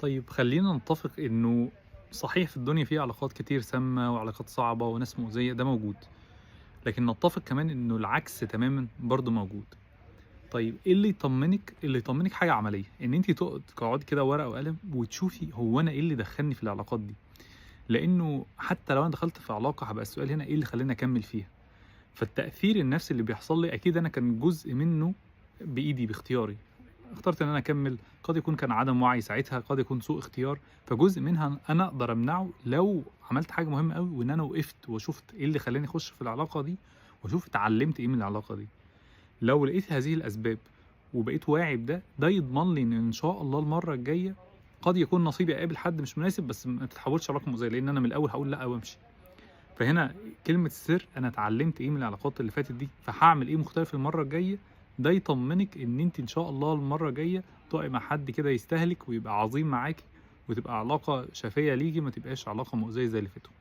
طيب خلّينا نتّفق إنه صحيح في الدنيا في علاقات كتير سامة وعلاقات صعبة وناس مؤذية، ده موجود، لكن نتّفق كمان إنه العكس تمامًا برضه موجود. طيب إيه اللي يطمّنِك؟ اللي يطمّنِك حاجة عملية، إن أنتِ تقعدي كده ورقة وقلم وتشوفي هو أنا إيه اللي دخّلني في العلاقات دي، لإنه حتى لو أنا دخلت في علاقة هيبقى السؤال هنا إيه اللي خلّاني أكمّل فيها؟ فالتأثير النفسي اللي بيحصل لي أكيد أنا كان جزء منه بإيدي باختياري، اخترت إن أنا أكمّل، قد يكون كان عدم وعي ساعتها، قد يكون سوء اختيار، فجزء منها أنا أقدر أمنعه لو عملت حاجة مهمة أوي، وإن أنا وقفت وشُفت إيه اللي خلّاني أخُش في العلاقة دي، وأشوف اتعلّمت إيه من العلاقة دي. لو لقيت هذه الأسباب وبقيت واعي بده، ده يضمن لي إن شاء الله المرّة الجاية قد يكون نصيبي أقابل حد مش مناسب، بس ما تتحولش علاقة مؤذية، لإن أنا من الأول هاقول لأ وأمشي. فهنا كلمة السر أنا اتعلمت إيه من العلاقات اللي فاتت دي، فهاعمل إيه مختلف المرّة الجاية، ده يطمنِك إن أنتِ إن شاء الله المرّة الجاية تُقعي مع حد كده يستاهلِك ويبقى عظيم معاكِ، وتبقى علاقة شافية ليكِ، ما تبقاش علاقة مؤذية زي اللي فاتوا.